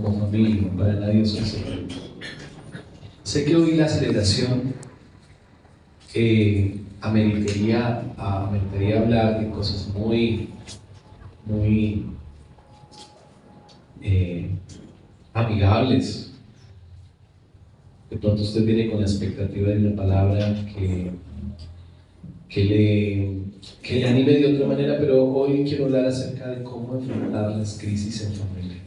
como familia, para nadie es un secreto. Sé que hoy la celebración ameritaría hablar de cosas muy amigables. De pronto usted viene con la expectativa de una palabra que le anime de otra manera, pero hoy quiero hablar acerca de cómo enfrentar las crisis en familia.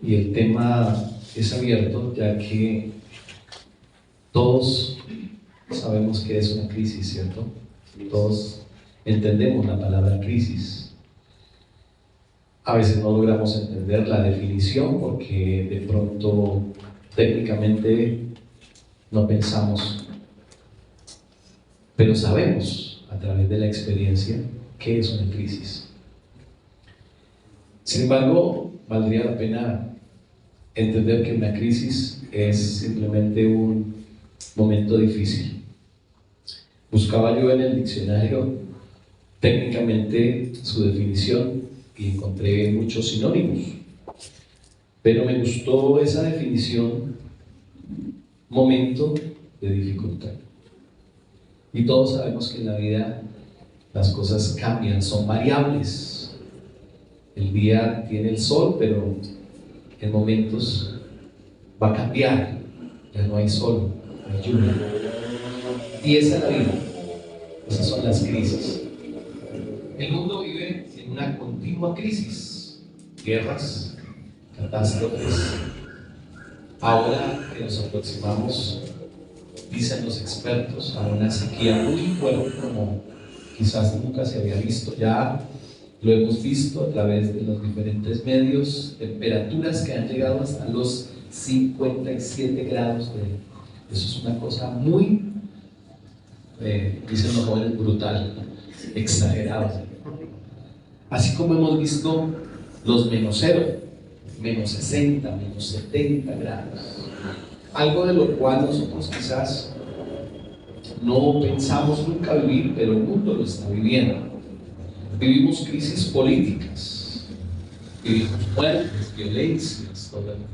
Y el tema es abierto, ya que todos sabemos que es una crisis, ¿cierto? Todos entendemos la palabra crisis. A veces no logramos entender la definición porque de pronto técnicamente no pensamos, pero sabemos a través de la experiencia qué es una crisis. Sin embargo, valdría la pena entender que una crisis es simplemente un momento difícil. Buscaba yo en el diccionario técnicamente su definición y encontré muchos sinónimos, pero me gustó esa definición: momento de dificultad. Y todos sabemos que en la vida las cosas cambian, son variables. El día tiene el sol, pero en momentos va a cambiar, ya no hay sol, no hay lluvia. Y esa es la vida, esas son las crisis. El mundo vive en una continua crisis, guerras, catástrofes. Ahora que nos aproximamos, dicen los expertos, a una sequía muy fuerte como quizás nunca se había visto. Ya lo hemos visto a través de los diferentes medios, temperaturas que han llegado hasta los 57 grados. Eso es una cosa muy, dicen los jóvenes, brutal, exagerada. Así como hemos visto los -0, -60, -70 grados. Algo de lo cual nosotros quizás no pensamos nunca vivir, pero el mundo lo está viviendo. Vivimos crisis políticas, vivimos muertes, violencias, todo el tiempo.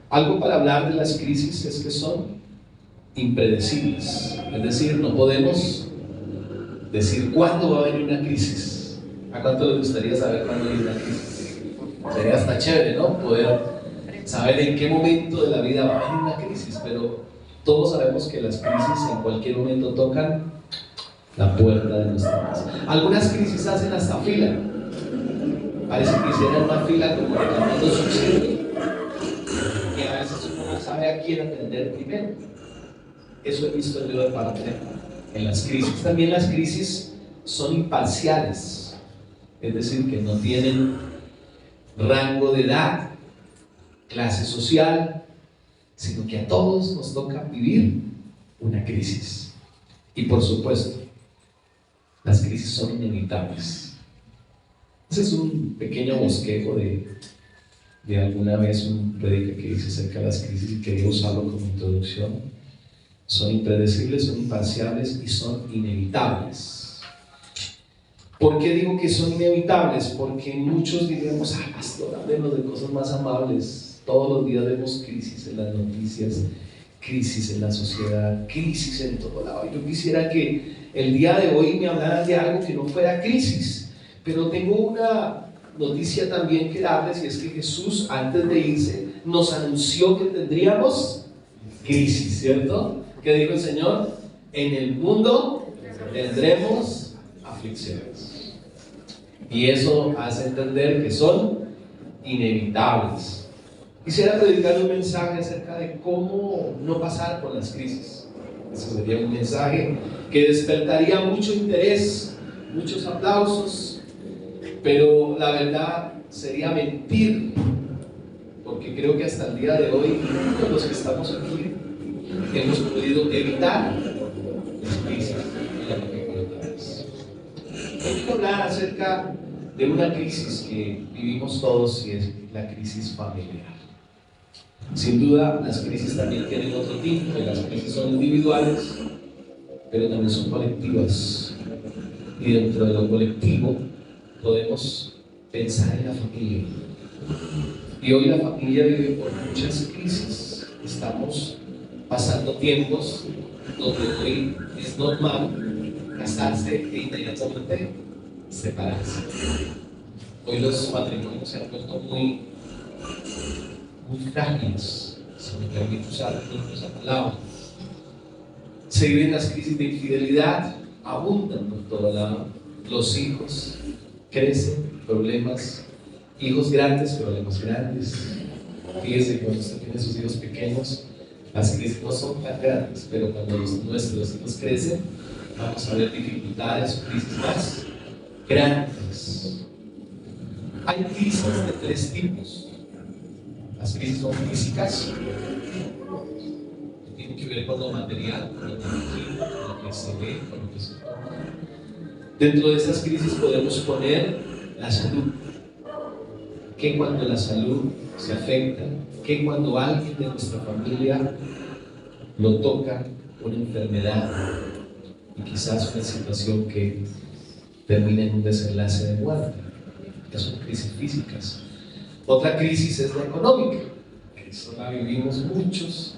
Algo para hablar de las crisis es que son impredecibles, es decir, no podemos decir cuándo va a venir una crisis. ¿A cuánto les gustaría saber cuándo viene una crisis? Sería hasta chévere, ¿no? Poder saber en qué momento de la vida va a venir una crisis, pero todos sabemos que las crisis en cualquier momento tocan la puerta de nuestra casa. Algunas crisis hacen hasta fila. Parece que hicieran una fila como reclamando subsidio. Y a veces uno no sabe a quién atender primero. Eso he visto yo de parte en las crisis. También las crisis son imparciales, es decir, que no tienen rango de edad, clase social, sino que a todos nos toca vivir una crisis. Y por supuesto, las crisis son inevitables. Ese es un pequeño bosquejo de alguna vez un predica que dice acerca de las crisis y quería usarlo como introducción. Son impredecibles, son imparciales y son inevitables. ¿Por qué digo que son inevitables? Porque muchos diremos: pastor, hablemos de cosas más amables. Todos los días vemos crisis en las noticias, crisis en la sociedad, crisis en todo lado. Yo quisiera que el día de hoy me hablaran de algo que no fuera crisis, pero tengo una noticia también que darles, y es que Jesús, antes de irse, nos anunció que tendríamos crisis, ¿cierto? ¿Qué dijo el Señor? En el mundo tendremos aflicciones. Y eso hace entender que son inevitables. Quisiera predicar un mensaje acerca de cómo no pasar por las crisis. Ese sería un mensaje que despertaría mucho interés, muchos aplausos, pero la verdad sería mentir, porque creo que hasta el día de hoy todos los que estamos aquí hemos podido evitar las crisis en las dificultades. Hoy quiero hablar acerca de una crisis que vivimos todos, y es la crisis familiar. Sin duda, las crisis también tienen otro tipo. Las crisis son individuales, pero también son colectivas. Y dentro de lo colectivo podemos pensar en la familia. Y hoy la familia vive por muchas crisis. Estamos pasando tiempos donde hoy es normal casarse e inmediatamente separarse. Hoy los matrimonios se han vuelto muy frágiles, si me permite usar esa palabra. Se viven las crisis de infidelidad, abundan por todo lado. Los hijos crecen, problemas, hijos grandes, problemas grandes. Fíjese que cuando usted tiene sus hijos pequeños, las crisis no son tan grandes, pero cuando nuestros hijos crecen, vamos a ver dificultades o crisis más grandes. Hay crisis de tres tipos. Las crisis son físicas, que tienen que ver con lo material, con lo tangible, con lo que se ve, con lo que se toca. Dentro de esas crisis podemos poner la salud. ¿Qué cuando la salud se afecta? ¿Qué cuando alguien de nuestra familia lo toca una enfermedad y quizás una situación que termine en un desenlace de muerte? Esas son crisis físicas. Otra crisis es la económica, que eso la vivimos muchos,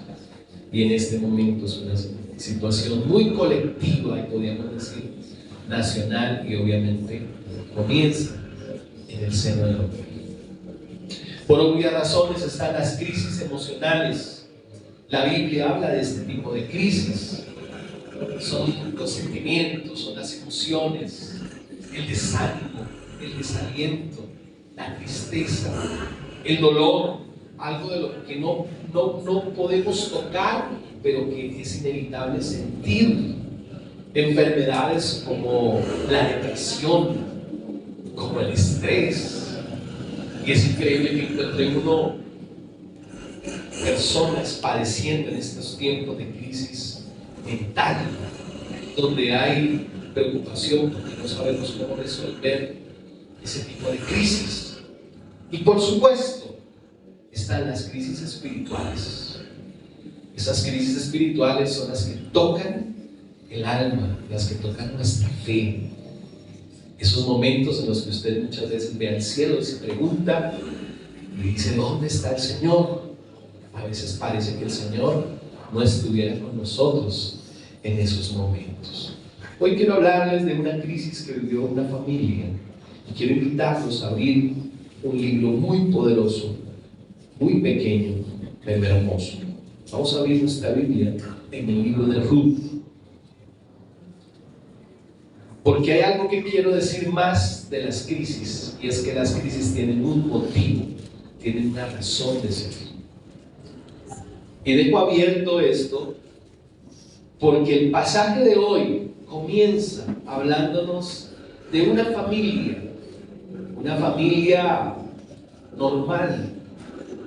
y en este momento es una situación muy colectiva, y podríamos decir nacional, y obviamente comienza en el seno del hombre. Por obvias razones están las crisis emocionales. La Biblia habla de este tipo de crisis. Son los sentimientos, son las emociones, el desánimo, el desaliento, la tristeza, el dolor, algo de lo que no podemos tocar, pero que es inevitable sentir. Enfermedades como la depresión, como el estrés. Y es increíble que encuentre uno personas padeciendo en estos tiempos de crisis mental, donde hay preocupación porque no sabemos cómo resolver ese tipo de crisis. Y por supuesto están las crisis espirituales. Esas crisis espirituales son las que tocan el alma, las que tocan nuestra fe. Esos momentos en los que usted muchas veces ve al cielo y se pregunta y dice: ¿dónde está el Señor? A veces parece que el Señor no estuviera con nosotros en esos momentos. Hoy quiero hablarles de una crisis que vivió una familia y quiero invitarlos a abrir un libro muy poderoso, muy pequeño, pero hermoso. Vamos a abrir nuestra Biblia en el libro de Ruth. Porque hay algo que quiero decir más de las crisis, y es que las crisis tienen un motivo, tienen una razón de ser. Y dejo abierto esto porque el pasaje de hoy comienza hablándonos de una familia normal,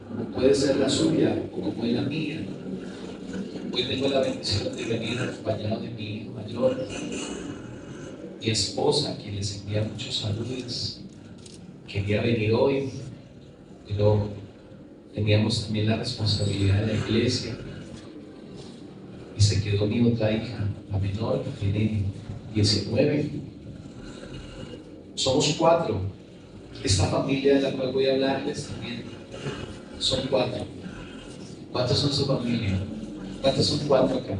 como puede ser la suya o como es la mía. Hoy tengo la bendición de venir acompañado de mi hijo mayor, mi esposa, quien les envía muchos saludos. Quería venir hoy, pero teníamos también la responsabilidad de la iglesia y se quedó mi otra hija, la menor, que tiene 19. Somos 4. Esta familia de la cual voy a hablarles también son 4. ¿Cuántos son su familia? ¿Cuántos son 4 acá?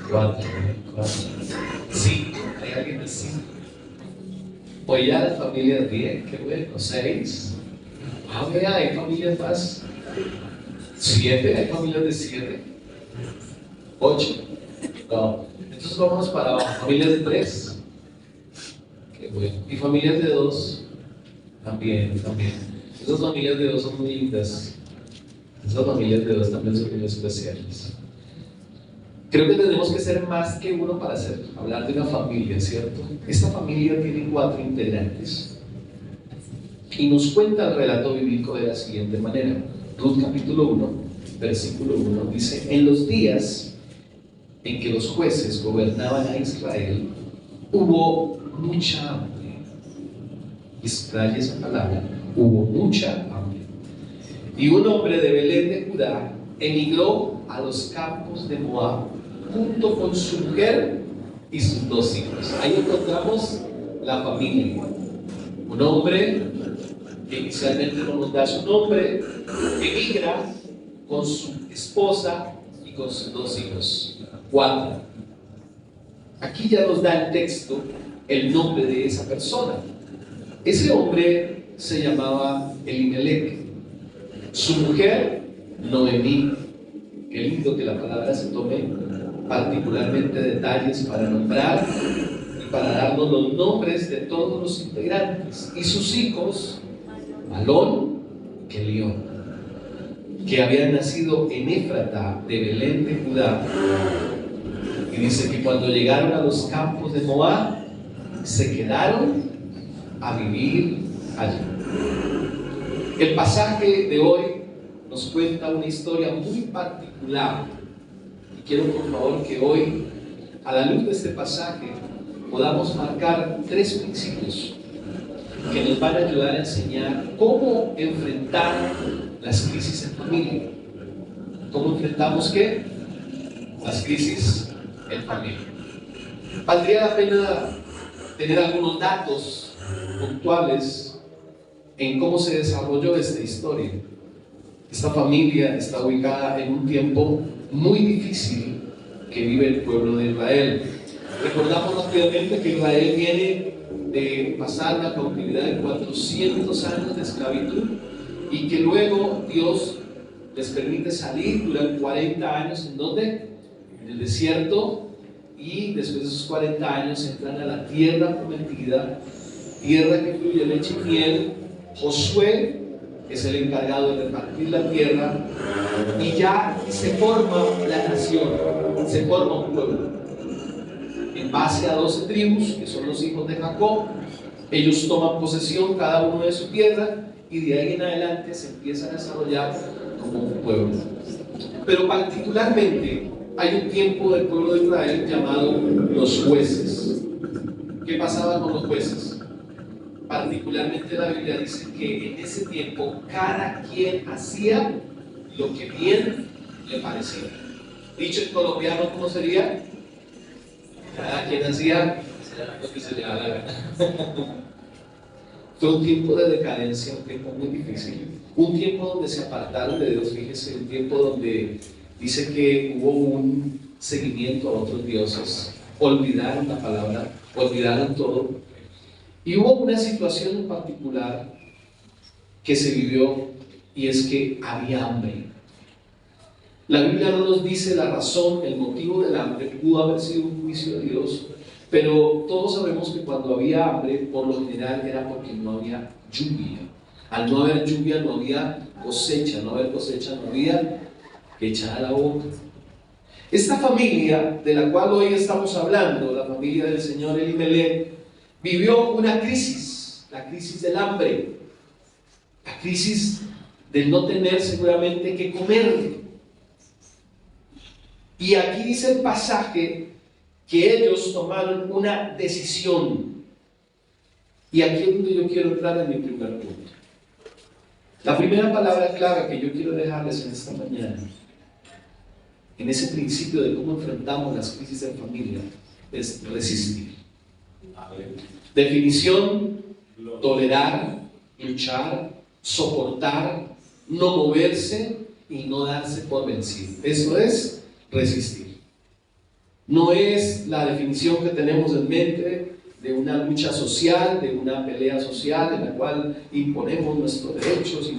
4. 5. ¿Hay alguien de 5? Pues ya la familia de 10, qué bueno. 6. Mira, hay familias más. 7, hay familias de 7. 8. No. Entonces vamos para abajo. Familias de 3. Qué bueno. Y familias de 2. También. Esas familias de 2 son muy lindas. Esas familias de 2 también son muy especiales. Creo que tenemos que ser más que uno para hablar de una familia, ¿cierto? Esta familia tiene 4 integrantes. Y nos cuenta el relato bíblico de la siguiente manera. Ruth capítulo 1, versículo 1 dice: en los días en que los jueces gobernaban a Israel, hubo mucha hambre. Y subraya esa palabra, hubo mucha hambre. Y un hombre de Belén de Judá emigró a los campos de Moab junto con su mujer y sus 2 hijos. Ahí encontramos la familia. Un hombre que inicialmente no nos da su nombre, emigra con su esposa y con sus 2 hijos. 4. Aquí ya nos da el texto el nombre de esa persona. Ese hombre se llamaba Elimelec. Su mujer, Noemí. Qué lindo que la palabra se tome particularmente detalles para nombrar y para darnos los nombres de todos los integrantes. Y sus hijos, Malón y Kelión, que habían nacido en Éfrata de Belén de Judá. Y dice que cuando llegaron a los campos de Moab, se quedaron a vivir allí. El pasaje de hoy nos cuenta una historia muy particular. Y quiero por favor que hoy, a la luz de este pasaje, podamos marcar 3 principios que nos van a ayudar a enseñar cómo enfrentar las crisis en familia. ¿Cómo enfrentamos qué? Las crisis en familia. Valdría la pena tener algunos datos puntuales en cómo se desarrolló esta historia. Esta familia está ubicada en un tiempo muy difícil que vive el pueblo de Israel. Recordamos rápidamente que Israel viene de pasar la cautividad de 400 años de esclavitud y que luego Dios les permite salir durante 40 años. ¿En dónde? En el desierto. Y después de esos 40 años entran a la tierra prometida, tierra que fluye leche y miel. Josué es el encargado de repartir la tierra y ya se forma la nación, se forma un pueblo en base a 12 tribus que son los hijos de Jacob. Ellos toman posesión cada uno de su tierra y de ahí en adelante se empieza a desarrollar como un pueblo. Pero particularmente hay un tiempo del pueblo de Israel llamado los jueces. ¿Qué pasaba con los jueces? Particularmente la Biblia dice que en ese tiempo cada quien hacía lo que bien le parecía. Dicho en colombiano, ¿cómo sería? Cada quien hacía lo que se le da la gana. Fue un tiempo de decadencia, un tiempo muy difícil, un tiempo donde se apartaron de Dios. Fíjese, un tiempo donde dice que hubo un seguimiento a otros dioses, olvidaron la palabra, olvidaron todo. Y hubo una situación en particular que se vivió, y es que había hambre. La Biblia no nos dice la razón, el motivo del hambre. Pudo haber sido un juicio de Dios, pero todos sabemos que cuando había hambre, por lo general era porque no había lluvia. Al no haber lluvia no había cosecha, no haber cosecha no había que echar a la boca. Esta familia de la cual hoy estamos hablando, la familia del señor Elimelec, vivió una crisis, la crisis del hambre, la crisis del no tener seguramente que comer. Y aquí dice el pasaje que ellos tomaron una decisión. Y aquí es donde yo quiero entrar en mi primer punto. La primera palabra clave que yo quiero dejarles en esta mañana, en ese principio de cómo enfrentamos las crisis en familia, es resistir. Definición: tolerar, luchar, soportar, no moverse y no darse por vencido. Eso es resistir. No es la definición que tenemos en mente de una lucha social, de una pelea social en la cual imponemos nuestros derechos y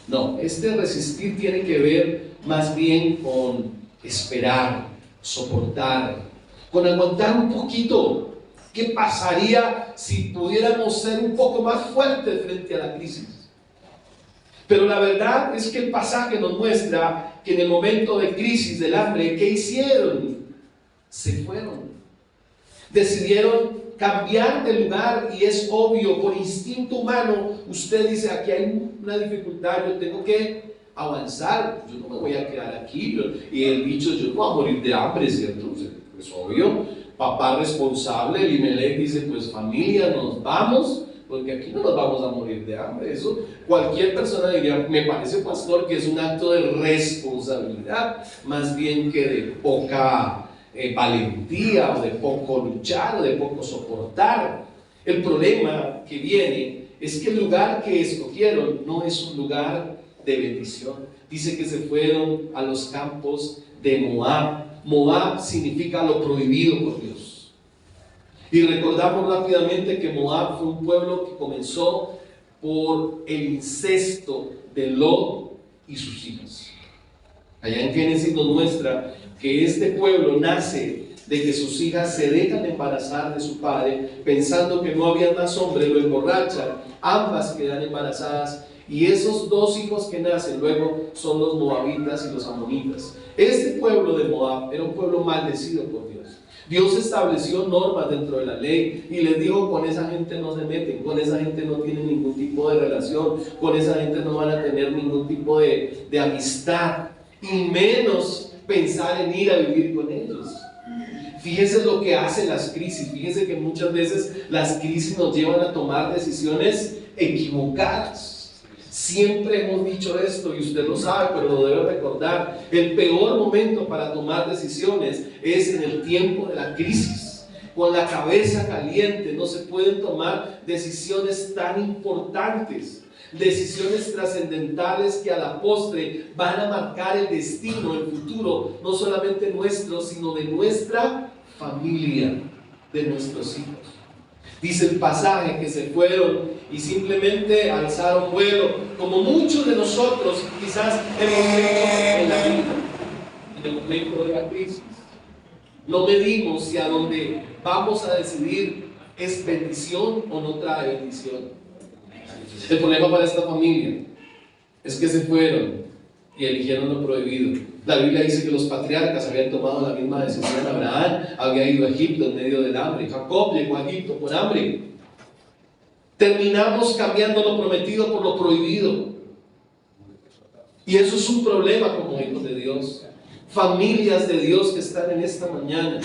no, este resistir tiene que ver más bien con esperar, soportar, con aguantar un poquito. ¿Qué pasaría si pudiéramos ser un poco más fuertes frente a la crisis? Pero la verdad es que el pasaje nos muestra que en el momento de crisis, del hambre, ¿qué hicieron? Se fueron. Decidieron cambiar de lugar, y es obvio, por instinto humano, usted dice: aquí hay una dificultad, yo tengo que avanzar, yo no me voy a quedar aquí. Y el dicho: yo no voy a morir de hambre, ¿cierto? Pues obvio. Papá responsable, Elimelec dice: pues familia, nos vamos, porque aquí no nos vamos a morir de hambre. Eso cualquier persona diría: me parece, pastor, que es un acto de responsabilidad, más bien que de poca valentía, o de poco luchar, o de poco soportar. El problema que viene es que el lugar que escogieron no es un lugar de bendición. Dice que se fueron a los campos de Moab. Moab significa lo prohibido por Dios. Y recordamos rápidamente que Moab fue un pueblo que comenzó por el incesto de Lot y sus hijas. Allá en Génesis nos muestra que este pueblo nace de que sus hijas se dejan embarazar de su padre, pensando que no había más hombre, lo emborrachan, ambas quedan embarazadas, y esos dos hijos que nacen luego son los moabitas y los amonitas. Este pueblo de Moab era un pueblo maldecido por Dios. Dios estableció normas dentro de la ley y les dijo: con esa gente no se meten, con esa gente no tienen ningún tipo de relación, con esa gente no van a tener ningún tipo de amistad, y menos pensar en ir a vivir con ellos. Fíjese lo que hacen las crisis. Fíjese que muchas veces las crisis nos llevan a tomar decisiones equivocadas. Siempre hemos dicho esto y usted lo sabe, pero lo debe recordar. El peor momento para tomar decisiones es en el tiempo de la crisis. Con la cabeza caliente no se pueden tomar decisiones tan importantes, decisiones trascendentales que a la postre van a marcar el destino, el futuro, no solamente nuestro, sino de nuestra familia, de nuestros hijos. Dice el pasaje que se fueron y simplemente alzaron vuelo, como muchos de nosotros quizás en el momento de la crisis. No medimos si a donde vamos a decidir es bendición o no trae bendición. El problema para esta familia es que se fueron y eligieron lo prohibido. La Biblia dice que los patriarcas habían tomado la misma decisión. Abraham había ido a Egipto en medio del hambre. Jacob llegó a Egipto por hambre. Terminamos cambiando lo prometido por lo prohibido. Y eso es un problema como hijos de Dios. Familias de Dios que están en esta mañana.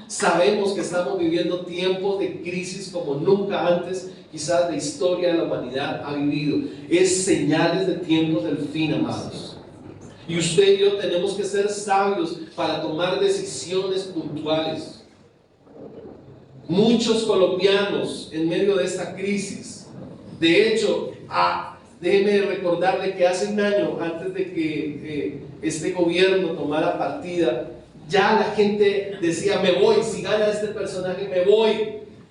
Sabemos que estamos viviendo tiempos de crisis como nunca antes, quizás la historia de la humanidad ha vivido. Es señales de tiempos del fin, amados. Y usted y yo tenemos que ser sabios para tomar decisiones puntuales. Muchos colombianos en medio de esta crisis, de hecho, déjeme recordarle que hace un año, antes de que este gobierno tomara partida, ya la gente decía: me voy, si gana este personaje me voy.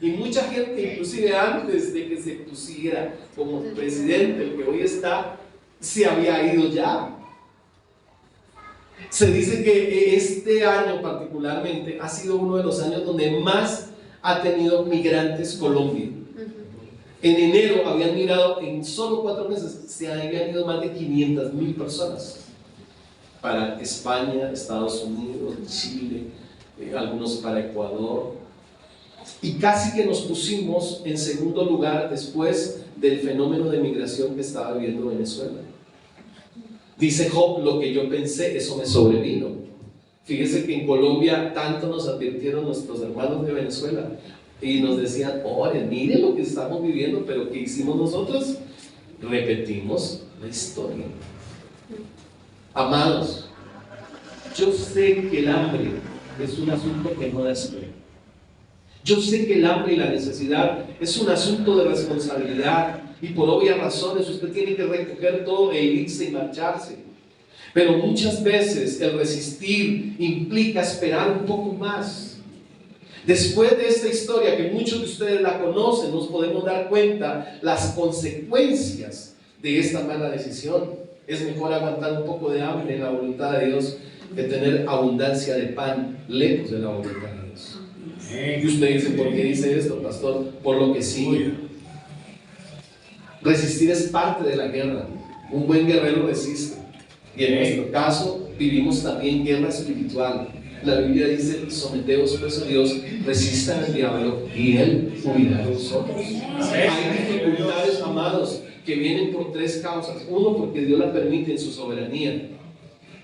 Y mucha gente, inclusive antes de que se pusiera como presidente, el que hoy está, se había ido ya. Se dice que este año particularmente ha sido uno de los años donde más ha tenido migrantes Colombia. En enero habían migrado, en solo 4 meses, se habían ido más de 500,000 personas para España, Estados Unidos, Chile, algunos para Ecuador. Y casi que nos pusimos en segundo lugar después del fenómeno de migración que estaba viviendo Venezuela. Dice Job: lo que yo pensé, eso me sobrevino. Fíjese que en Colombia tanto nos advirtieron nuestros hermanos de Venezuela y nos decían: oye, mire lo que estamos viviendo, pero ¿qué hicimos nosotros? Repetimos la historia. Amados, yo sé que el hambre es un asunto que no da sueño. Yo sé que el hambre y la necesidad es un asunto de responsabilidad, y por obvias razones usted tiene que recoger todo e irse y marcharse. Pero muchas veces el resistir implica esperar un poco más. Después de esta historia, que muchos de ustedes la conocen, nos podemos dar cuenta las consecuencias de esta mala decisión. Es mejor aguantar un poco de hambre en la voluntad de Dios que tener abundancia de pan lejos de la voluntad de Dios. Y usted dice: ¿por qué dice esto, pastor? Por lo que sigue. Resistir es parte de la guerra. Un buen guerrero resiste. Y en nuestro caso vivimos también guerra espiritual. La Biblia dice: someteos pues a Dios, resistan al diablo y él huirá de vosotros. Hay dificultades, amados, que vienen por 3 causas. 1, porque Dios la permite en su soberanía.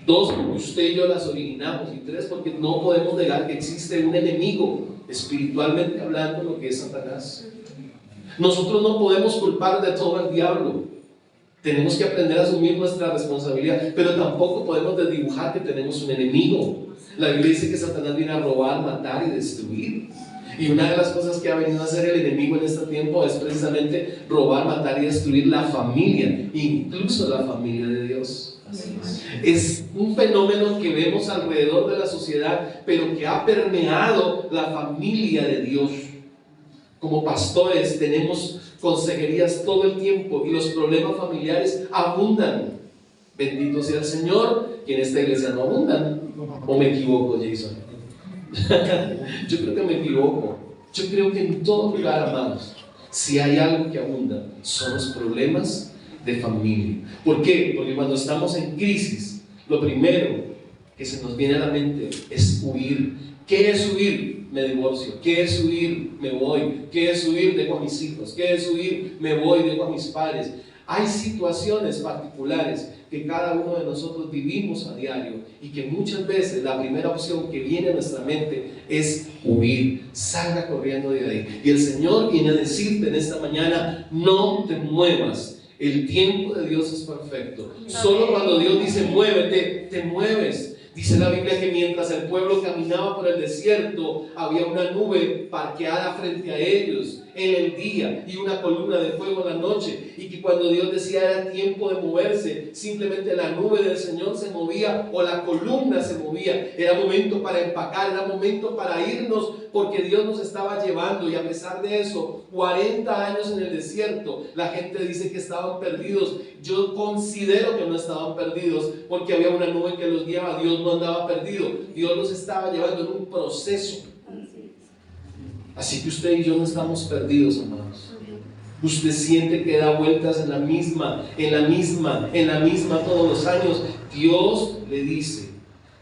2, porque usted y yo las originamos. Y 3, porque no podemos negar que existe un enemigo, espiritualmente hablando, lo que es Satanás. Nosotros no podemos culpar de todo al diablo. Tenemos que aprender a asumir nuestra responsabilidad, pero tampoco podemos desdibujar que tenemos un enemigo. La Biblia dice que Satanás viene a robar, matar y destruir. Y una de las cosas que ha venido a hacer el enemigo en este tiempo es precisamente robar, matar y destruir la familia, incluso la familia de Dios. Es un fenómeno que vemos alrededor de la sociedad, pero que ha permeado la familia de Dios. Como pastores tenemos consejerías todo el tiempo y los problemas familiares abundan. Bendito sea el Señor, que en esta iglesia no abundan. ¿O me equivoco, Jason? Yo creo que me equivoco. Yo creo que en todo lugar, amados, si hay algo que abunda, son los problemas de familia. ¿Por qué? Porque cuando estamos en crisis, lo primero que se nos viene a la mente es huir. ¿Qué es huir? Me divorcio. ¿Qué es huir? Me voy. ¿Qué es huir? Dejo a mis hijos. ¿Qué es huir? Me voy, dejo a mis padres. Hay situaciones particulares que cada uno de nosotros vivimos a diario y que muchas veces la primera opción que viene a nuestra mente es huir. Salga corriendo de ahí. Y el Señor viene a decirte en esta mañana: no te muevas. El tiempo de Dios es perfecto. Solo cuando Dios dice muévete, te mueves. Dice la Biblia que mientras el pueblo caminaba por el desierto, había una nube parqueada frente a ellos en el día y una columna de fuego en la noche, y que cuando Dios decía era tiempo de moverse, simplemente la nube del Señor se movía o la columna se movía. Era momento para empacar, era momento para irnos, porque Dios nos estaba llevando. Y a pesar de eso, 40 años en el desierto, la gente dice que estaban perdidos. Yo considero que no estaban perdidos, porque había una nube que los guiaba. Dios no andaba perdido, Dios los estaba llevando en un proceso. Así que usted y yo no estamos perdidos, amados. Usted siente que da vueltas en la misma todos los años. Dios le dice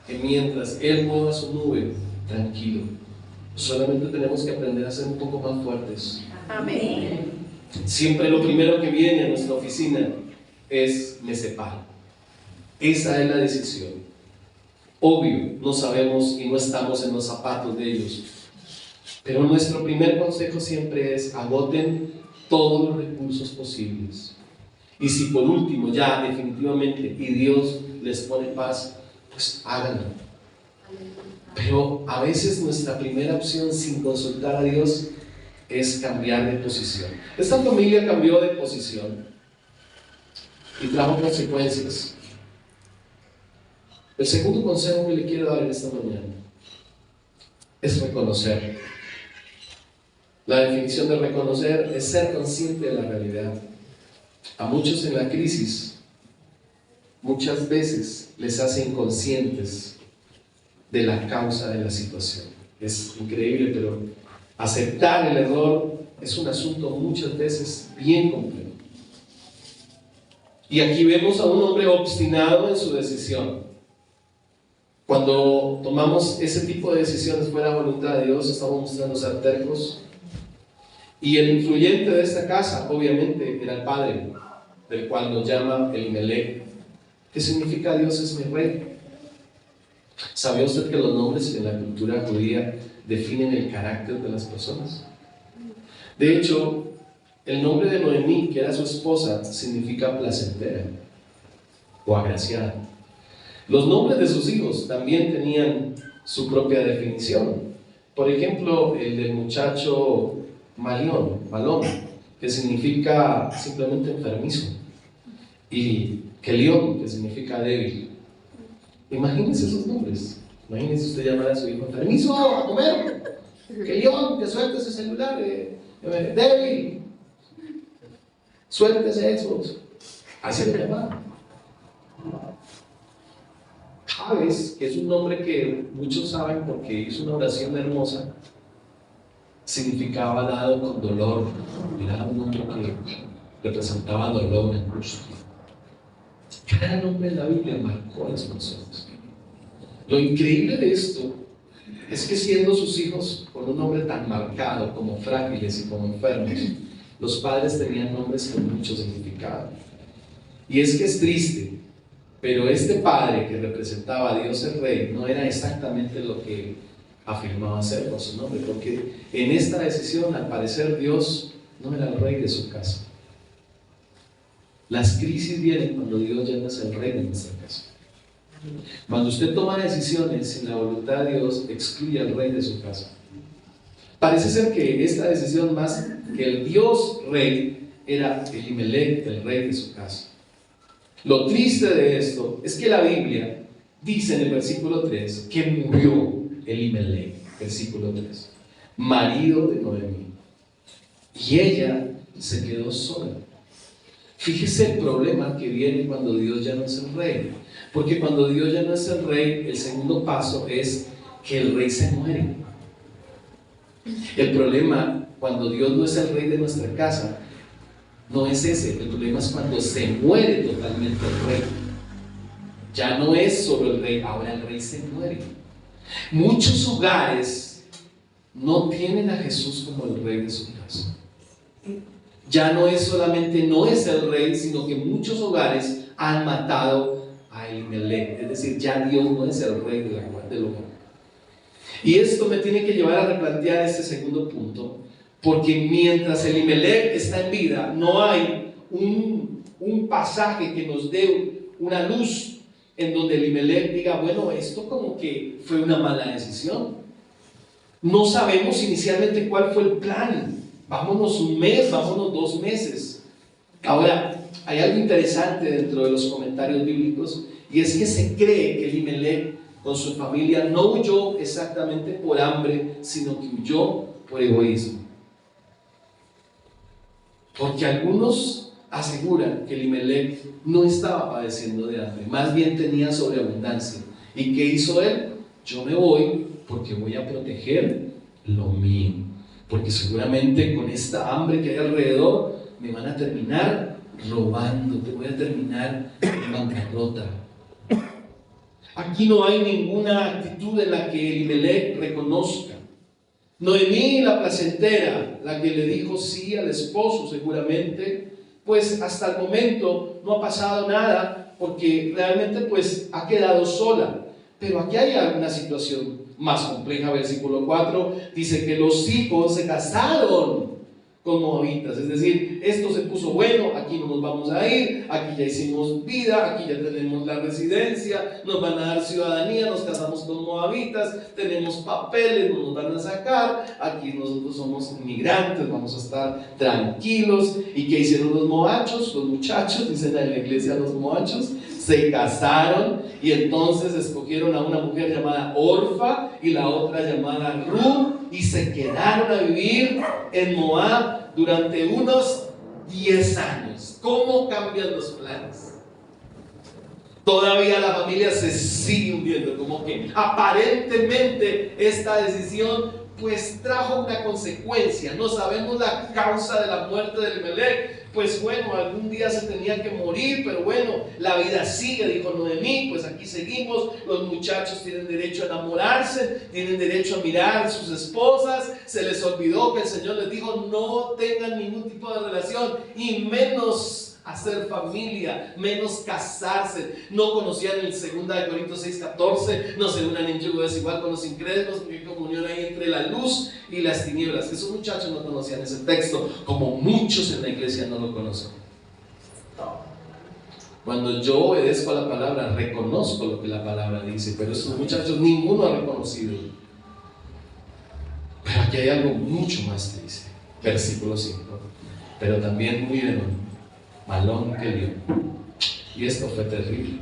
que mientras Él mueva su nube, tranquilo. Solamente tenemos que aprender a ser un poco más fuertes. Amén. Siempre lo primero que viene a nuestra oficina es: me separo. Esa es la decisión. Obvio, no sabemos y no estamos en los zapatos de ellos, pero nuestro primer consejo siempre es: agoten todos los recursos posibles. Y si por último ya definitivamente y Dios les pone paz, pues háganlo. Pero a veces nuestra primera opción, sin consultar a Dios, es cambiar de posición. Esta familia cambió de posición y trajo consecuencias. El segundo consejo que le quiero dar en esta mañana es reconocer. La definición de reconocer es ser consciente de la realidad. A muchos en la crisis, muchas veces les hace inconscientes de la causa de la situación. Es increíble, pero aceptar el error es un asunto muchas veces bien complejo. Y aquí vemos a un hombre obstinado en su decisión. Cuando tomamos ese tipo de decisiones fuera de la voluntad de Dios, estamos mostrando ser tercos. Y el influyente de esta casa, obviamente, era el padre, del cual nos llama Elimelech, que significa Dios es mi rey. ¿Sabía usted que los nombres en la cultura judía definen el carácter de las personas? De hecho, el nombre de Noemí, que era su esposa, significa placentera o agraciada. Los nombres de sus hijos también tenían su propia definición. Por ejemplo, el del muchacho Malón, que significa simplemente enfermizo, y Kelión, que significa débil. Imagínense esos nombres. Imagínense usted llamar a su hijo: enfermizo, a comer. Kelión, que suelte ese celular. Débil, suelte ese Xbox. Así lo llamaba. Jabes, que es un nombre que muchos saben porque hizo una oración hermosa, significaba dado con dolor. Era un nombre que representaba dolor, angustia. Cada nombre en la Biblia marcó a las personas. Lo increíble de esto es que, siendo sus hijos con un nombre tan marcado, como frágiles y como enfermos, los padres tenían nombres con mucho significado. Y es que es triste, pero este padre que representaba a Dios el Rey no era exactamente lo que afirmaba ser con su nombre, porque en esta decisión, al parecer, Dios no era el rey de su casa. Las crisis vienen cuando Dios ya no es el rey de nuestra casa. Cuando usted toma decisiones sin la voluntad de Dios, excluye al rey de su casa. Parece ser que esta decisión, más que el Dios rey, era Elimelec, el rey de su casa. Lo triste de esto es que la Biblia dice en el versículo 3 que murió Elimelec, versículo 3, marido de Noemí, y ella se quedó sola. Fíjese el problema que viene cuando Dios ya no es el rey, porque cuando Dios ya no es el rey, el segundo paso es que el rey se muere. El problema cuando Dios no es el rey de nuestra casa no es ese, el problema es cuando se muere totalmente el rey. Ya no es solo el rey, ahora el rey se muere. Muchos hogares no tienen a Jesús como el rey de su casa. Ya no es solamente, no es el rey, sino que muchos hogares han matado a Elimelec. Es decir, ya Dios no es el rey del hogar. Y esto me tiene que llevar a replantear este segundo punto, porque mientras Elimelec está en vida, no hay un pasaje que nos dé una luz en donde Elimelec diga, bueno, esto como que fue una mala decisión. No sabemos inicialmente cuál fue el plan. Vámonos un mes, vámonos 2 meses. Ahora, hay algo interesante dentro de los comentarios bíblicos, y es que se cree que Elimelec con su familia no huyó exactamente por hambre, sino que huyó por egoísmo. Porque algunos aseguran que Elimelec no estaba padeciendo de hambre, más bien tenía sobreabundancia. ¿Y qué hizo él? Yo me voy porque voy a proteger lo mío, porque seguramente con esta hambre que hay alrededor me van a terminar robando, te voy a terminar en bancarrota. Aquí no hay ninguna actitud en la que Elimelec reconozca. Noemí, la placentera, la que le dijo sí al esposo seguramente, pues hasta el momento no ha pasado nada, porque realmente pues ha quedado sola. Pero aquí hay alguna situación más compleja. Versículo 4 dice que los hijos se casaron con moabitas, es decir, esto se puso bueno, aquí no nos vamos a ir, aquí ya hicimos vida, aquí ya tenemos la residencia, nos van a dar ciudadanía, nos casamos con moabitas, tenemos papeles, no nos van a sacar, aquí nosotros somos inmigrantes, vamos a estar tranquilos. ¿Y qué hicieron los moachos? Los muchachos, dicen en la iglesia los moachos, se casaron y entonces escogieron a una mujer llamada Orfa y la otra llamada Ruth, y se quedaron a vivir en Moab durante unos 10 años. ¿Cómo cambian los planes? Todavía la familia se sigue hundiendo, como que aparentemente esta decisión pues trajo una consecuencia. No sabemos la causa de la muerte de Elimelec. Pues bueno, algún día se tenía que morir, pero bueno, la vida sigue, dijo Noemí, pues aquí seguimos. Los muchachos tienen derecho a enamorarse, tienen derecho a mirar a sus esposas. Se les olvidó que el Señor les dijo no tengan ningún tipo de relación, y menos hacer familia, menos casarse. No conocían el 2 Corintios 6:14, no se unan en yugo desigual con los incrédulos, porque hay comunión ahí entre la luz y las tinieblas. Esos muchachos no conocían ese texto, como muchos en la iglesia no lo conocen. Cuando yo obedezco a la palabra, reconozco lo que la palabra dice, pero esos muchachos ninguno ha reconocido. Pero aquí hay algo mucho más triste. Versículo 5. Pero también muy malón que león. Y esto fue terrible,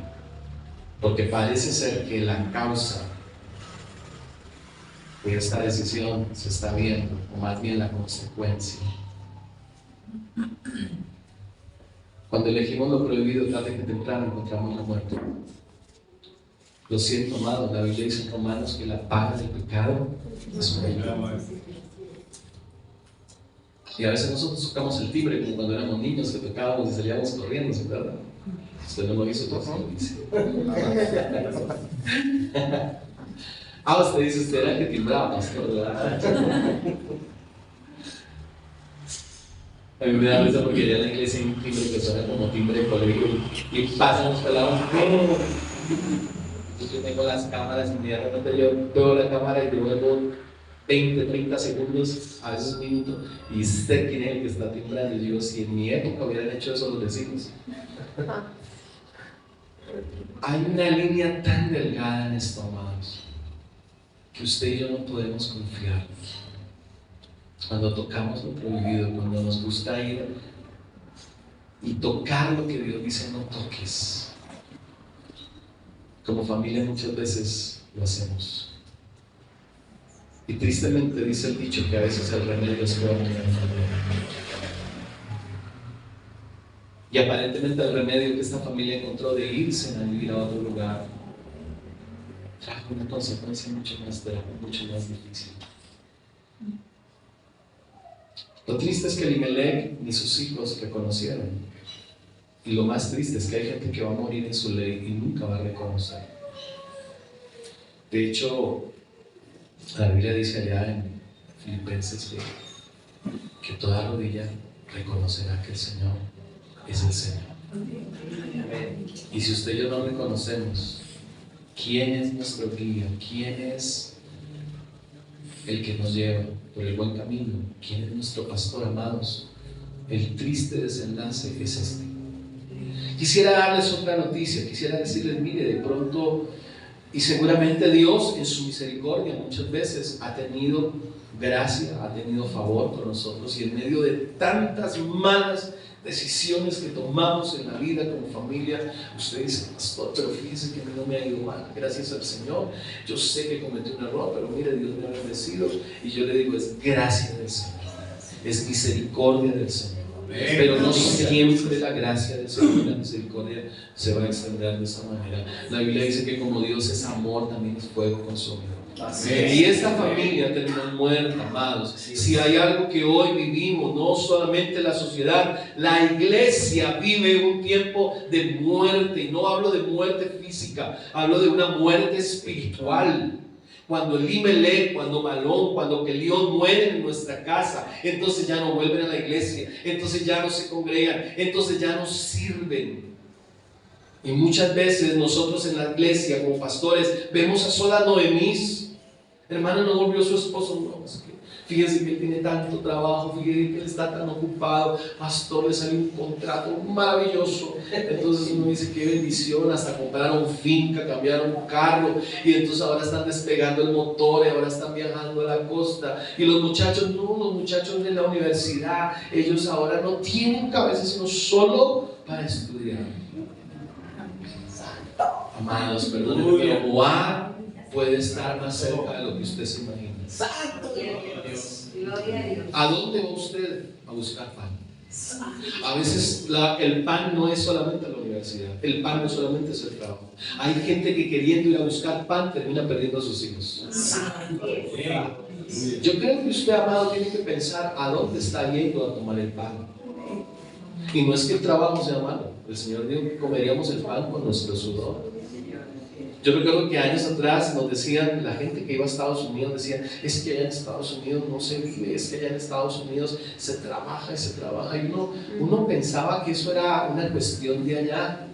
porque parece ser que la causa de esta decisión se está viendo, o más bien la consecuencia. Cuando elegimos lo prohibido, tarde que temprano encontramos la muerte. Lo siento, amados, la Biblia dice en Romanos que la paga del pecado es muerte. Y a veces nosotros tocamos el timbre como cuando éramos niños, que tocábamos y salíamos corriendo, ¿verdad? Usted no lo hizo, todo lo dice. Usted dice, usted era el que timbraba, pastor, ¿verdad? A mí me da risa porque ya en la iglesia hay un timbre que suena como timbre de colegio y pasan los pelados. Yo tengo las cámaras, inmediatamente yo veo la cámara y luego 20, 30 segundos, a veces un minuto, y sé quién es el que está timbrando. Y digo, si en mi época hubieran hecho eso los vecinos. Hay una línea tan delgada en esto, amados, que usted y yo no podemos confiar. Cuando tocamos lo prohibido, cuando nos gusta ir y tocar lo que Dios dice no toques. Como familia muchas veces lo hacemos. Y tristemente dice el dicho que a veces el remedio es peor que la enfermedad. Y aparentemente el remedio que esta familia encontró de irse a vivir a otro lugar trajo una consecuencia mucho más difícil. Lo triste es que Elimelech ni sus hijos reconocieron. Y lo más triste es que hay gente que va a morir en su ley y nunca va a reconocer. De hecho, la Biblia dice allá en Filipenses que toda rodilla reconocerá que el Señor es el Señor. Y si usted y yo no reconocemos quién es nuestro guía, quién es el que nos lleva por el buen camino, quién es nuestro pastor, amados, el triste desenlace es este. Quisiera darles otra noticia, quisiera decirles, mire, de pronto, y seguramente Dios en su misericordia muchas veces ha tenido gracia, ha tenido favor con nosotros, y en medio de tantas malas decisiones que tomamos en la vida como familia, usted dice, pastor, pero fíjese que a mí no me ha ido mal, gracias al Señor. Yo sé que cometí un error, pero mire, Dios me ha bendecido, y yo le digo, es gracia del Señor, es misericordia del Señor. Pero no siempre la gracia del Señor y la misericordia se va a extender de esa manera. La Biblia dice que como Dios es amor, también es fuego consumidor. Y esta familia terminó muerta, amados. Si hay algo que hoy vivimos, no solamente la sociedad, la iglesia vive un tiempo de muerte. Y no hablo de muerte física, hablo de una muerte espiritual. Cuando Elimelech, cuando Malón, cuando Kelión mueren en nuestra casa, entonces ya no vuelven a la iglesia, entonces ya no se congregan, entonces ya no sirven. Y muchas veces nosotros en la iglesia como pastores vemos a sola Noemís. Hermana, no volvió su esposo, no, es que fíjense que él tiene tanto trabajo, fíjense que él está tan ocupado, pastor, le salió un contrato maravilloso. Entonces uno dice, qué bendición, hasta compraron finca, cambiaron carro, y entonces ahora están despegando el motor, y ahora están viajando a la costa. Y los muchachos de la universidad, ellos ahora no tienen cabeza sino solo para estudiar. Amados, perdónenme, pero Moab puede estar más cerca de lo que usted se imagina. Santo Dios. ¿A dónde va usted a buscar pan? A veces el pan no es solamente la universidad, el pan no solamente es el trabajo. Hay gente que queriendo ir a buscar pan termina perdiendo a sus hijos. Yo creo que usted, amado, tiene que pensar a dónde está yendo a tomar el pan. Y no es que el trabajo sea malo. El Señor dijo que comeríamos el pan con nuestro sudor. Yo recuerdo que años atrás nos decían, la gente que iba a Estados Unidos decía, es que allá en Estados Unidos no se vive, es que allá en Estados Unidos se trabaja, y uno pensaba que eso era una cuestión de allá.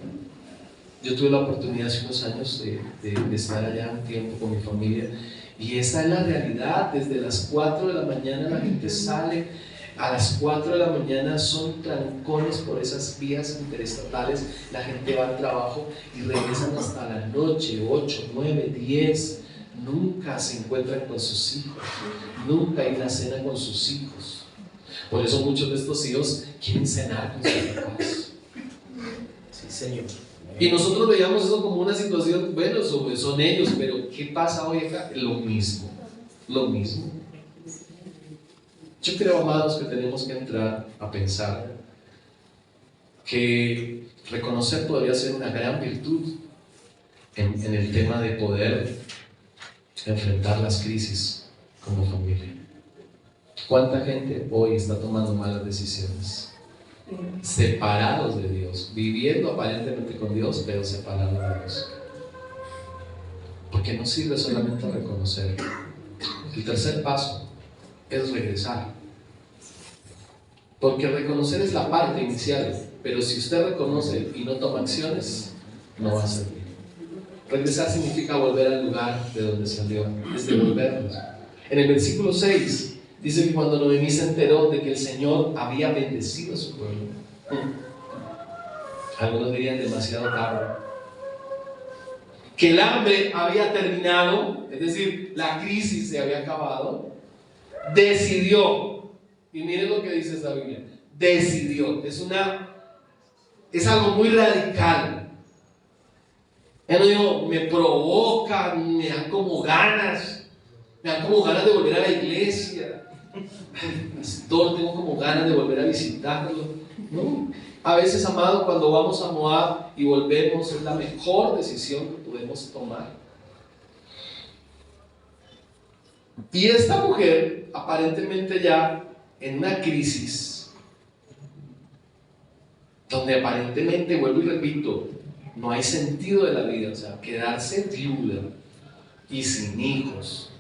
Yo tuve la oportunidad hace unos años de estar allá un tiempo con mi familia, y esa es la realidad. Desde las 4 de la mañana la gente sale. A las 4 de la mañana son trancones por esas vías interestatales, la gente va al trabajo y regresan hasta la noche, 8, 9, 10, nunca se encuentran con sus hijos, nunca hay una cena con sus hijos. Por eso muchos de estos hijos quieren cenar con sus papás. Sí, Señor. Y nosotros veíamos eso como una situación, bueno, son ellos, pero ¿qué pasa hoy acá? Lo mismo. Yo creo, amados, que tenemos que entrar a pensar que reconocer podría ser una gran virtud en el tema de poder enfrentar las crisis como familia. ¿Cuánta gente hoy está tomando malas decisiones? Separados de Dios, viviendo aparentemente con Dios, pero separados de Dios. Porque no sirve solamente reconocer. El tercer paso es regresar. Porque reconocer es la parte inicial, pero si usted reconoce y no toma acciones, no va a servir. Regresar significa volver al lugar de donde salió, es devolvernos. En el versículo 6 dice que cuando Noemí se enteró de que el Señor había bendecido a su pueblo, algunos dirían demasiado tarde, que el hambre había terminado, es decir, la crisis se había acabado, decidió Y miren lo que dice esta Biblia. Decidió. Es algo muy radical. Él no dijo, me provoca, me dan como ganas de volver a la iglesia. Pastor, tengo como ganas de volver a visitarlo. No. A veces, amado, cuando vamos a Moab y volvemos, es la mejor decisión que podemos tomar. Y esta mujer, aparentemente ya en una crisis, donde aparentemente, vuelvo y repito, no hay sentido de la vida, o sea, quedarse viuda y sin hijos.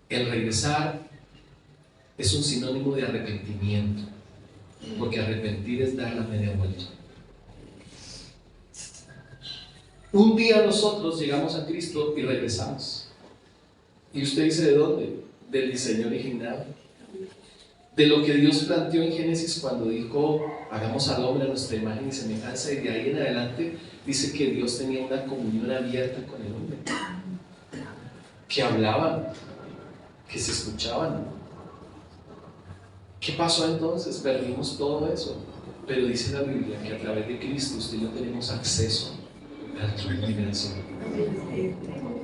El regresar es un sinónimo de arrepentimiento, porque arrepentir es dar la media vuelta. Un día nosotros llegamos a Cristo y regresamos. Y usted dice, ¿de dónde? Del diseño original, de lo que Dios planteó en Génesis cuando dijo, hagamos al hombre a nuestra imagen y semejanza, y de ahí en adelante dice que Dios tenía una comunión abierta con el hombre, que hablaban, que se escuchaban. ¿Qué pasó entonces? Perdimos todo eso, pero dice la Biblia que a través de Cristo usted y yo tenemos acceso al trono universal.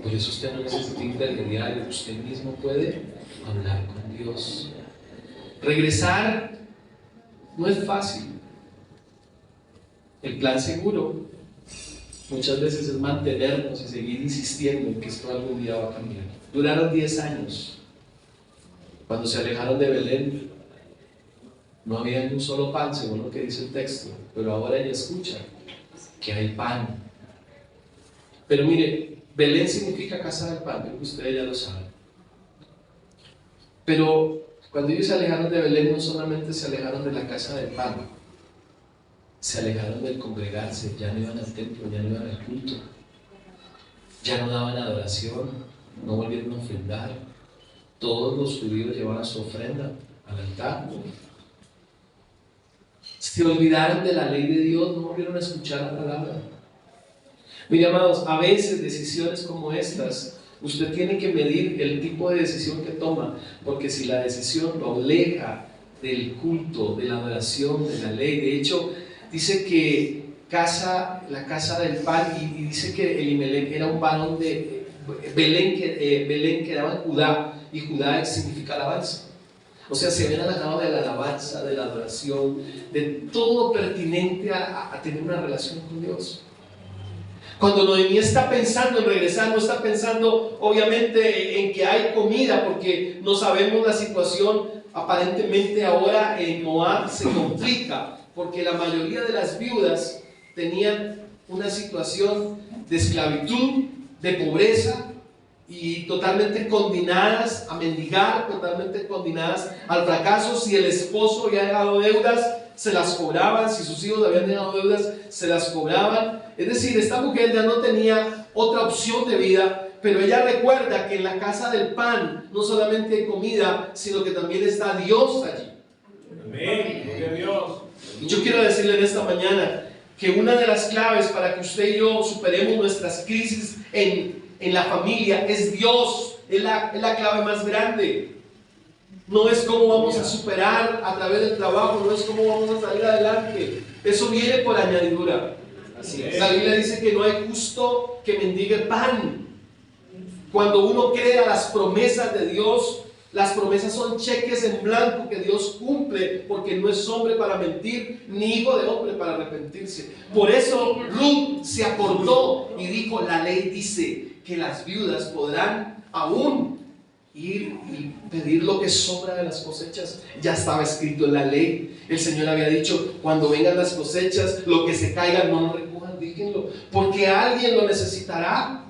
Por eso usted no necesita intermediario, usted mismo puede hablar con Dios. Regresar no es fácil. El plan seguro muchas veces es mantenernos y seguir insistiendo en que esto algún día va a cambiar. Duraron 10 años. Cuando se alejaron de Belén, no había ni un solo pan, según lo que dice el texto, pero ahora ella escucha que hay pan. Pero mire, Belén significa casa del pan, creo que ustedes ya lo saben. Pero cuando ellos se alejaron de Belén, no solamente se alejaron de la casa del pan, se alejaron del congregarse, ya no iban al templo, ya no iban al culto, ya no daban adoración, no volvieron a ofrendar. Todos los judíos llevaban su ofrenda al altar. Se olvidaron de la ley de Dios, no volvieron a escuchar la palabra. Mis amados, a veces decisiones como estas, usted tiene que medir el tipo de decisión que toma, porque si la decisión lo aleja del culto, de la adoración, de la ley, de hecho, dice que la casa del pan, y dice que Elimelech era un varón de Belén quedaba en Judá, y Judá significa alabanza. O sea, se habían alejado de la alabanza, de la adoración, de todo pertinente a tener una relación con Dios. Cuando Noemí está pensando en regresar, no está pensando obviamente en que hay comida, porque no sabemos la situación. Aparentemente ahora en Moab se complica, porque la mayoría de las viudas tenían una situación de esclavitud, de pobreza, y totalmente condenadas a mendigar, totalmente condenadas al fracaso. Si el esposo había dejado deudas, se las cobraban. Si sus hijos habían dejado deudas, se las cobraban. Es decir, esta mujer ya no tenía otra opción de vida, pero ella recuerda que en la casa del pan no solamente hay comida, sino que también está Dios allí. Amén. Gloria a Dios. Y yo quiero decirle en esta mañana que una de las claves para que usted y yo superemos nuestras crisis en la familia es Dios. Es la clave más grande. No es cómo vamos a superar a través del trabajo, no es cómo vamos a salir adelante. Eso viene por añadidura. Así es. La Biblia dice que no hay justo que mendigue pan. Cuando uno cree a las promesas de Dios, las promesas son cheques en blanco que Dios cumple, porque no es hombre para mentir, ni hijo de hombre para arrepentirse. Por eso Ruth se acordó y dijo: la ley dice que las viudas podrán aún ir y pedir lo que sobra de las cosechas. Ya estaba escrito en la ley. El Señor había dicho: cuando vengan las cosechas, lo que se caiga no lo recojan, díganlo, porque alguien lo necesitará.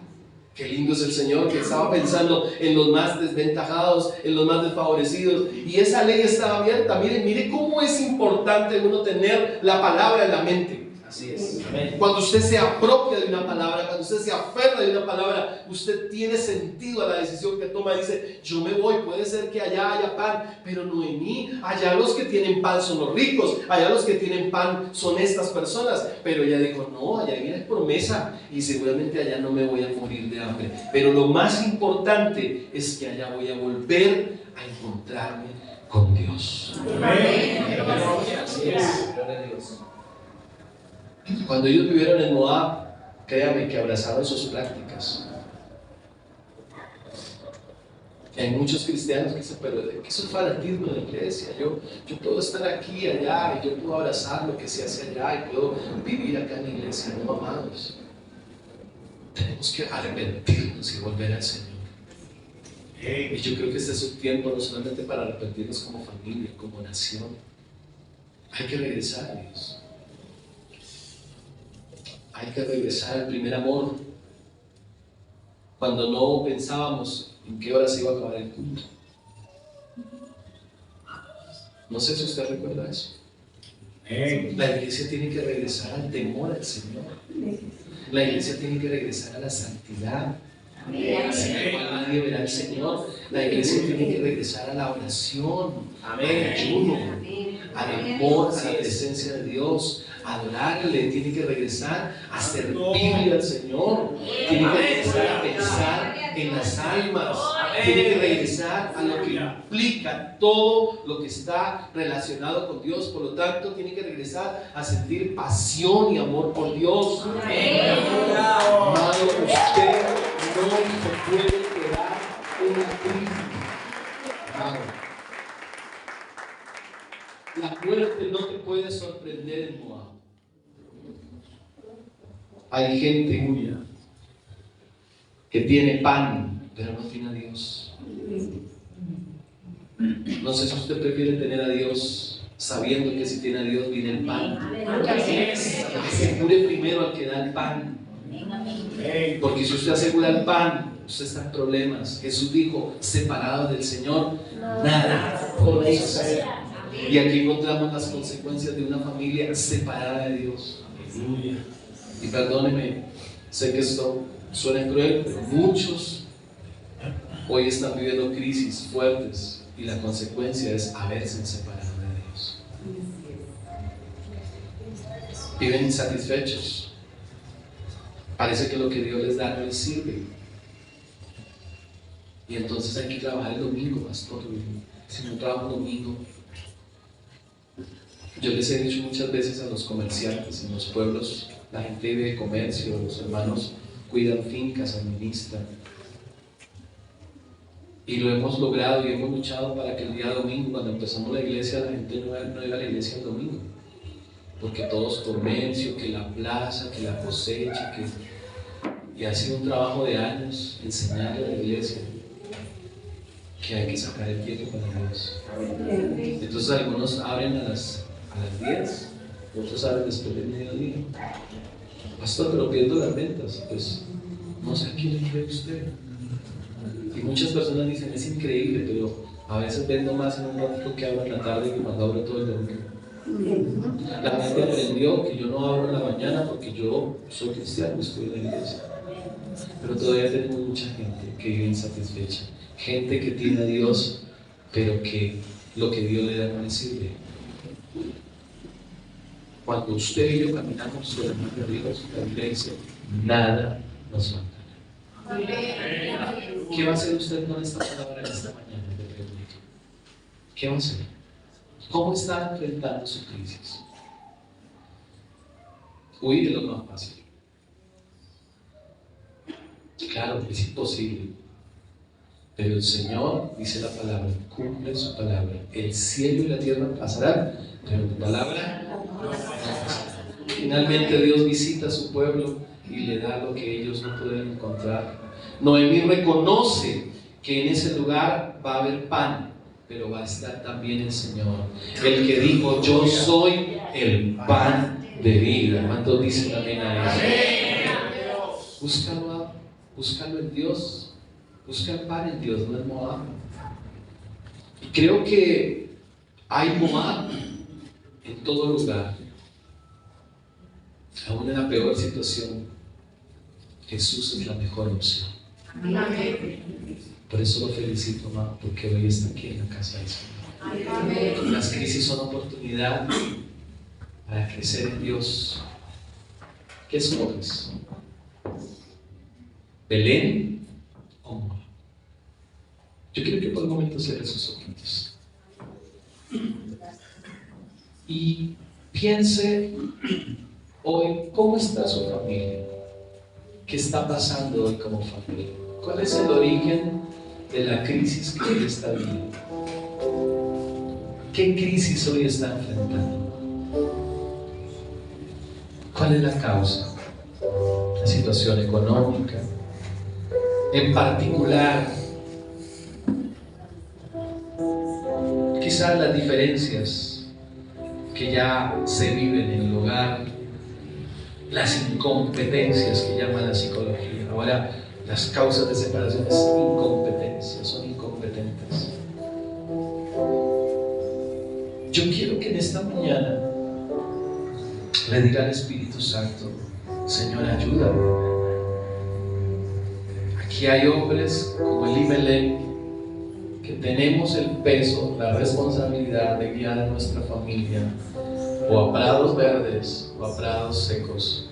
Qué lindo es el Señor, que estaba pensando en los más desventajados, en los más desfavorecidos, y esa ley estaba abierta. Mire cómo es importante uno tener la palabra en la mente. Así es. Amén. Cuando usted se apropia de una palabra, cuando usted se aferra de una palabra, usted tiene sentido a la decisión que toma. Dice: yo me voy, puede ser que allá haya pan, pero Noemí, allá los que tienen pan son los ricos, allá los que tienen pan son estas personas. Pero ella dijo: no, allá viene promesa y seguramente allá no me voy a morir de hambre. Pero lo más importante es que allá voy a volver a encontrarme con Dios. Así es, gloria a Dios. Cuando ellos vivieron en Moab, créame que abrazaron sus prácticas. Hay muchos cristianos que dicen, pero ¿qué es un fanatismo de la iglesia? Yo puedo estar aquí y allá, y yo puedo abrazar lo que se hace allá, y puedo vivir acá en la iglesia. No, amados. Tenemos que arrepentirnos y volver al Señor. Y yo creo que este es un tiempo no solamente para arrepentirnos como familia, como nación. Hay que regresar a Dios. Hay que regresar al primer amor. Cuando no pensábamos en qué hora se iba a acabar el culto. No sé si usted recuerda eso. La iglesia tiene que regresar al temor al Señor. La iglesia tiene que regresar a la santidad. Nadie verá al Señor. La iglesia tiene que regresar a la oración, al ayuno, al amor, a la presencia de Dios, a adorarle. Tiene que regresar a servirle al Señor. Tiene que regresar a pensar en las almas. Tiene que regresar a lo que implica todo lo que está relacionado con Dios. Por lo tanto, tiene que regresar a sentir pasión y amor por Dios. Amado, usted no se puede quedar en la crítica. La muerte no te puede sorprender en Moab. Hay gente que tiene pan, pero no tiene a Dios. No sé si usted prefiere tener a Dios sabiendo que si tiene a Dios viene el pan. Asegure primero al que da el pan. Porque si usted asegura el pan, usted está en problemas. Jesús dijo, separados del Señor, nada podéis hacer. Y aquí encontramos las consecuencias de una familia separada de Dios. Y perdóneme, sé que esto suena cruel, pero muchos hoy están viviendo crisis fuertes y la consecuencia es haberse separado de Dios. Viven insatisfechos. Parece que lo que Dios les da no les sirve. Y entonces hay que trabajar el domingo, pastor. Si no trabajo el domingo, yo les he dicho muchas veces a los comerciantes en los pueblos, la gente vive de comercio, los hermanos cuidan fincas, administran. Y lo hemos logrado y hemos luchado para que el día domingo, cuando empezamos la iglesia, la gente no iba a la iglesia el domingo. Porque todos comercio, que la plaza, que la cosecha, y ha sido un trabajo de años enseñarle a la iglesia que hay que sacar el tiempo para Dios. Entonces algunos abren a las 10, otros abren después del mediodía. Pastor, pero pierdo las ventas. Pues no sé a quién le cree usted. Y muchas personas dicen, es increíble, pero a veces vendo más en un ratito que abro en la tarde que cuando abro todo el domingo. La gente aprendió que yo no abro en la mañana porque yo soy cristiano, estoy en la iglesia. Pero todavía tenemos mucha gente que vive insatisfecha. Gente que tiene a Dios, pero que lo que Dios le da no le sirve. Cuando usted y yo caminamos sobre la mano de Dios, la Biblia dice, nada nos falta. ¿Qué va a hacer usted con esta palabra en esta mañana? Le pregunto. ¿Qué va a hacer? ¿Cómo está enfrentando su crisis? Huir es lo más fácil. Claro, es imposible. Pero el Señor, dice la palabra, cumple su palabra. El cielo y la tierra pasarán, pero tu palabra no pasará. Finalmente Dios visita a su pueblo y le da lo que ellos no pueden encontrar. Noemí reconoce que en ese lugar va a haber pan, pero va a estar también el Señor, el que dijo, yo soy el pan de vida. ¿Cuántos dicen amén a eso? Búscalo en Dios. Busca el pan en Dios, no en Moab. Y creo que hay Moab en todo lugar. Aún en la peor situación, Jesús es la mejor opción. Por eso lo felicito, amado, porque hoy está aquí en la casa del Señor. Las crisis son oportunidad para crecer en Dios. ¿Qué escoges? ¿Belén o Moab? Yo quiero que por un momento cierre sus ojitos y piense hoy cómo está su familia, qué está pasando hoy como familia, cuál es el origen de la crisis que hoy está viviendo, qué crisis hoy está enfrentando, cuál es la causa, la situación económica, en particular, quizás las diferencias que ya se viven en el hogar, las incompetencias que llama la psicología. Ahora, las causas de separación es incompetencia, son incompetentes. Yo quiero que en esta mañana le diga al Espíritu Santo: Señor, ayúdame. Aquí hay hombres como Elimelech que tenemos el peso, la responsabilidad de guiar a nuestra familia o a prados verdes o a prados secos.